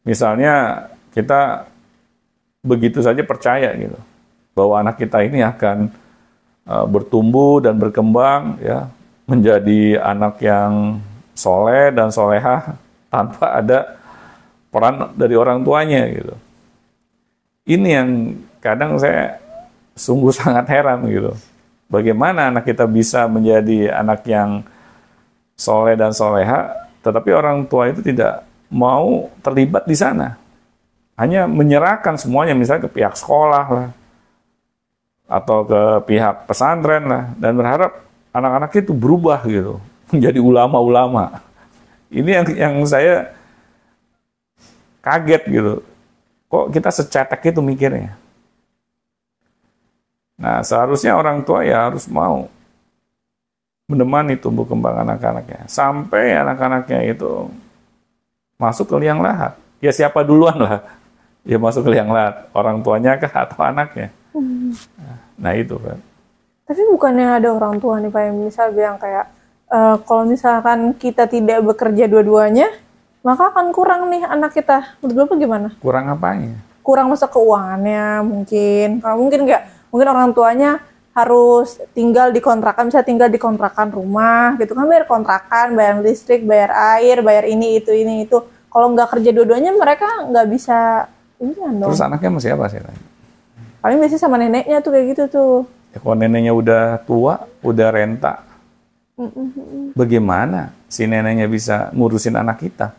Misalnya kita begitu saja percaya gitu bahwa anak kita ini akan bertumbuh dan berkembang ya menjadi anak yang soleh dan solehah tanpa ada peran dari orang tuanya gitu. Ini yang kadang saya sungguh sangat heran gitu. Bagaimana anak kita bisa menjadi anak yang soleh dan soleha, tetapi orang tua itu tidak mau terlibat di sana. Hanya menyerahkan semuanya misalnya ke pihak sekolah lah, atau ke pihak pesantren lah, dan berharap anak-anak itu berubah gitu, menjadi ulama-ulama. Ini yang saya kaget gitu. Kok kita secetek itu mikirnya? Nah, seharusnya orang tua ya harus mau menemani tumbuh kembang anak-anaknya. Sampai anak-anaknya itu masuk ke liang lahat. Ya siapa duluan lah. Ya masuk ke liang lahat. Orang tuanya kah atau anaknya? Nah itu kan. Tapi bukannya ada orang tua nih Pak yang misal bilang kayak, kalau misalkan kita tidak bekerja dua-duanya, maka akan kurang nih anak kita. Menurut Bapak gimana? Kurang apanya? Kurang masa keuangannya mungkin. Kalau mungkin nggak. Mungkin orang tuanya harus tinggal di kontrakan, bisa tinggal di kontrakan rumah gitu kan, bayar kontrakan, bayar listrik, bayar air, bayar ini itu. Kalau nggak kerja dua-duanya mereka nggak bisa ini kan dong. Terus anaknya masih apa sih? Paling biasanya sama neneknya tuh kayak gitu tuh. Ya, kalau neneknya udah tua, udah renta, bagaimana si neneknya bisa ngurusin anak kita?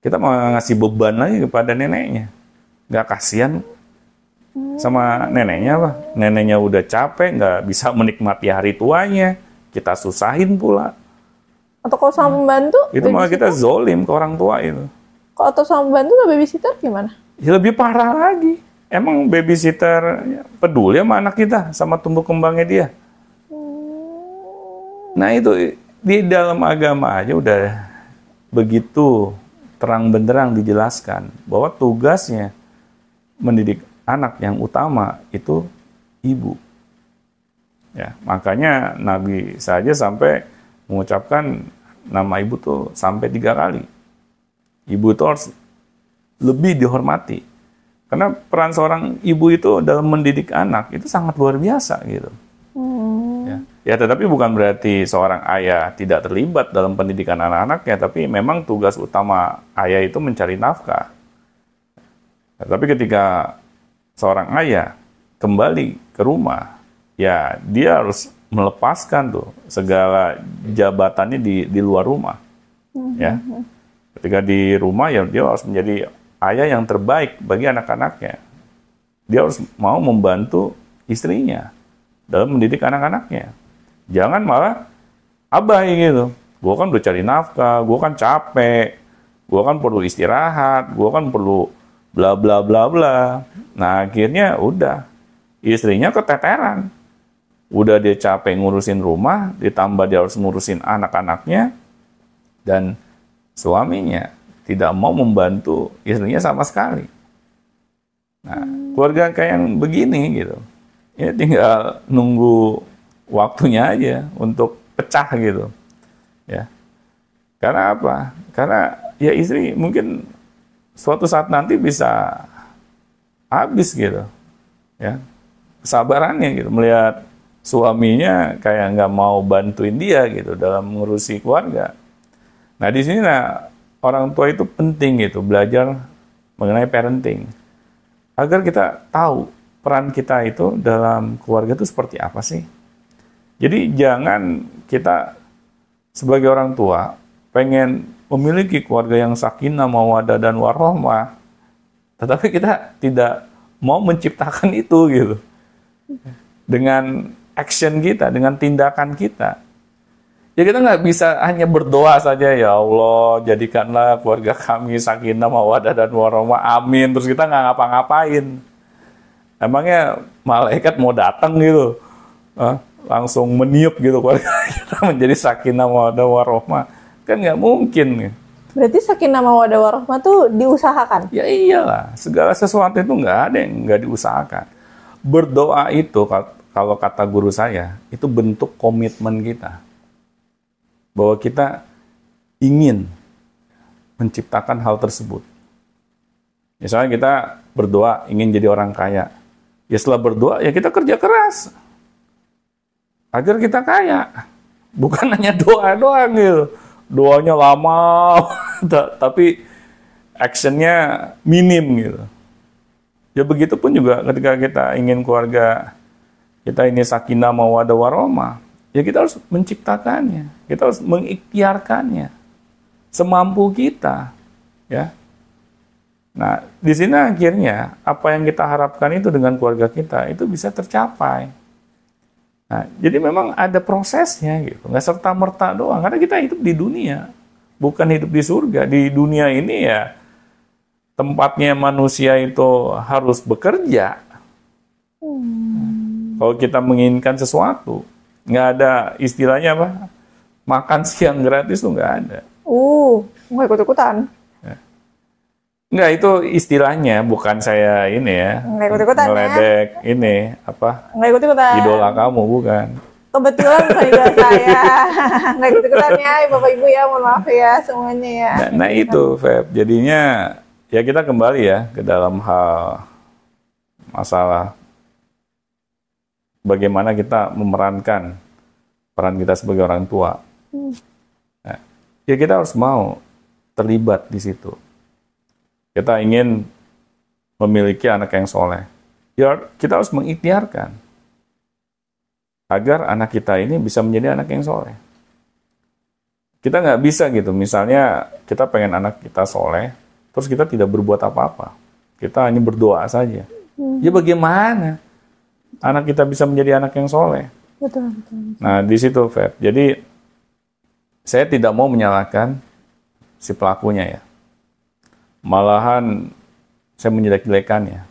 Kita mau ngasih beban lagi kepada neneknya. Nggak kasihan sama neneknya apa? Neneknya udah capek, nggak bisa menikmati hari tuanya, kita susahin pula. Atau kalau sama pembantu? Itu malah kita zolim ke orang tua itu. Kalau atau sama pembantu sama babysitter gimana? Ya lebih parah lagi. Emang babysitter peduli sama anak kita, sama tumbuh kembangnya dia? Nah itu di dalam agama aja udah begitu terang benderang dijelaskan bahwa tugasnya mendidik anak yang utama itu ibu. Ya, makanya Nabi saja sampai mengucapkan nama ibu tuh sampai 3 kali. Ibu itu harus lebih dihormati. Karena peran seorang ibu itu dalam mendidik anak itu sangat luar biasa gitu. Ya, tetapi bukan berarti seorang ayah tidak terlibat dalam pendidikan anak-anaknya, tapi memang tugas utama ayah itu mencari nafkah. Ya, tapi ketika seorang ayah kembali ke rumah, ya dia harus melepaskan tuh segala jabatannya di luar rumah. Ya, ketika di rumah ya dia harus menjadi ayah yang terbaik bagi anak-anaknya. Dia harus mau membantu istrinya dalam mendidik anak-anaknya. Jangan malah abai gitu. Gue kan udah cari nafkah, gue kan capek, gue kan perlu istirahat, gue kan perlu bla bla bla bla. Nah akhirnya udah istrinya keteteran. Udah dia capek ngurusin rumah, ditambah dia harus ngurusin anak-anaknya, dan suaminya tidak mau membantu istrinya sama sekali. Nah keluarga kayak yang begini gitu, ya tinggal nunggu waktunya aja untuk pecah gitu. Ya. Karena apa? Karena ya istri mungkin suatu saat nanti bisa habis gitu, ya kesabarannya gitu melihat suaminya kayak nggak mau bantuin dia gitu dalam mengurusi keluarga. Nah di sini orang tua itu penting gitu belajar mengenai parenting agar kita tahu peran kita itu dalam keluarga itu seperti apa sih. Jadi jangan kita sebagai orang tua pengen memiliki keluarga yang sakinah, mawaddah dan warahmah, tetapi kita tidak mau menciptakan itu gitu. Dengan action kita, dengan tindakan kita. Ya kita nggak bisa hanya berdoa saja, ya Allah jadikanlah keluarga kami sakinah, mawaddah dan warahmah, amin. Terus kita nggak ngapa-ngapain. Emangnya malaikat mau datang gitu, langsung meniup gitu keluarga kita menjadi sakinah, mawaddah warahmah? Kan nggak mungkin. Berarti sakinah mawaddah warahmah tuh diusahakan? Ya iyalah, segala sesuatu itu nggak ada yang nggak diusahakan. Berdoa itu kalau kata guru saya, itu bentuk komitmen kita. Bahwa kita ingin menciptakan hal tersebut. Misalnya kita berdoa ingin jadi orang kaya. Ya setelah berdoa, ya kita kerja keras. Agar kita kaya. Bukan hanya doa doang gitu. Doanya lama, tapi actionnya minim gitu. Ya begitu pun juga ketika kita ingin keluarga kita ini sakinah mawaddah warahmah, ya kita harus menciptakannya, kita harus mengikhtiarkannya semampu kita, ya. Nah, di sini akhirnya apa yang kita harapkan itu dengan keluarga kita itu bisa tercapai. Nah, jadi memang ada prosesnya gitu, nggak serta-merta doang. Karena kita hidup di dunia, bukan hidup di surga. Di dunia ini ya tempatnya manusia itu harus bekerja. Kalau kita menginginkan sesuatu, nggak ada istilahnya apa, makan siang gratis tuh nggak ada. Nggak ikut-ikutan. Nggak, itu istilahnya, bukan saya ini ya. Nggak ikut-ikutan ngeledek ya. Ini apa? Nggak ikut-ikutan. Idola kamu bukan? Kebetulan bukan idola saya. Nggak ikut-ikutan ya, Bapak Ibu ya, mohon maaf ya semuanya ya. Nah itu, Feb. Jadinya ya kita kembali ya ke dalam hal masalah bagaimana kita memerankan peran kita sebagai orang tua. Nah, ya kita harus mau terlibat di situ. Kita ingin memiliki anak yang soleh. Ya, kita harus mengikhtiarkan agar anak kita ini bisa menjadi anak yang soleh. Kita nggak bisa gitu, misalnya kita pengen anak kita soleh, terus kita tidak berbuat apa-apa. Kita hanya berdoa saja. Ya bagaimana anak kita bisa menjadi anak yang soleh? Betul. Nah, di situ, Feb. Jadi, saya tidak mau menyalahkan si pelakunya ya. Malahan saya menjelek-jelekannya.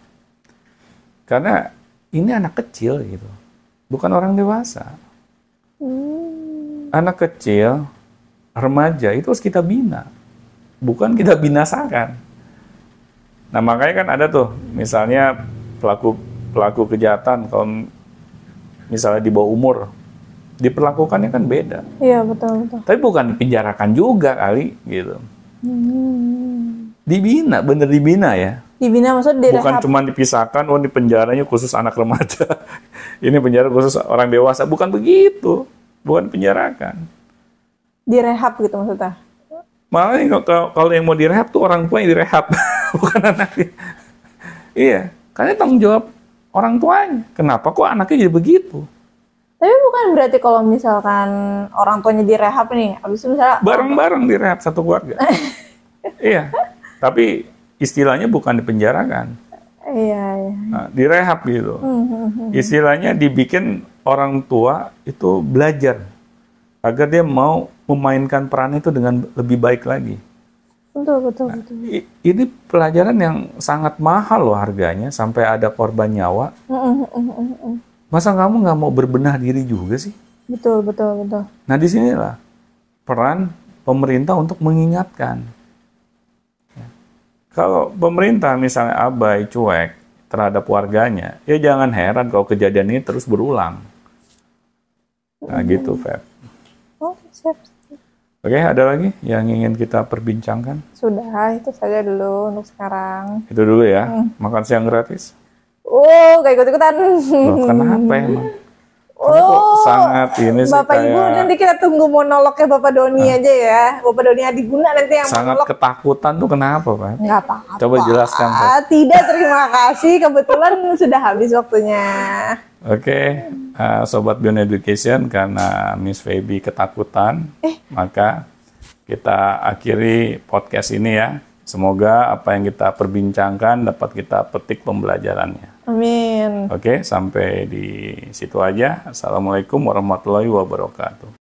Karena ini anak kecil gitu. Bukan orang dewasa. Anak kecil, remaja itu harus kita bina. Bukan kita binasakan. Nah, makanya kan ada tuh, misalnya pelaku kejahatan kalau misalnya di bawah umur, diperlakukannya kan beda. Iya, betul. Tapi bukan dipenjarakan juga kali gitu. Dibina, bener dibina ya. Dibina maksudnya direhab. Bukan cuma dipisahkan, oh ini penjaranya khusus anak remaja. Ini penjara khusus orang dewasa. Bukan begitu. Bukan penjarakan. Direhab gitu maksudnya. Malah kalau yang mau direhab tuh orang tua yang direhab. Bukan anaknya. Iya. Karena tanggung jawab orang tuanya. Kenapa kok anaknya jadi begitu? Tapi bukan berarti kalau misalkan orang tuanya direhab nih, habis itu misalnya bareng-bareng direhab satu keluarga. Iya. Tapi istilahnya bukan dipenjarakan. Iya. Nah, direhab gitu. Istilahnya dibikin orang tua itu belajar agar dia mau memainkan peran itu dengan lebih baik lagi. Betul. Ini pelajaran yang sangat mahal loh harganya, sampai ada korban nyawa. Masa kamu nggak mau berbenah diri juga sih? Betul. Nah, disinilah peran pemerintah untuk mengingatkan. Kalau pemerintah misalnya abai, cuek terhadap warganya, ya jangan heran kalau kejadian ini terus berulang. Nah gitu, Feb. Oh, siap. Oke, ada lagi yang ingin kita perbincangkan? Sudah, itu saja dulu untuk sekarang. Itu dulu ya, makan siang gratis. Gak ikut-ikutan. Loh, kenapa emang? Kamu kok sangat ini sih Bapak kayak... Ibu, nanti kita tunggu monolognya Bapak Doni aja ya. Bapak Doni Adiguna nanti yang sangat monolog. Ketakutan tuh kenapa, Pak? Nggak apa-apa. Coba jelaskan, Pak. Tidak, terima kasih. Kebetulan sudah habis waktunya. Oke, Sobat Beyond Education, karena Miss Feby ketakutan, maka kita akhiri podcast ini ya. Semoga apa yang kita perbincangkan dapat kita petik pembelajarannya. Amin. Oke, sampai di situ aja. Assalamualaikum warahmatullahi wabarakatuh.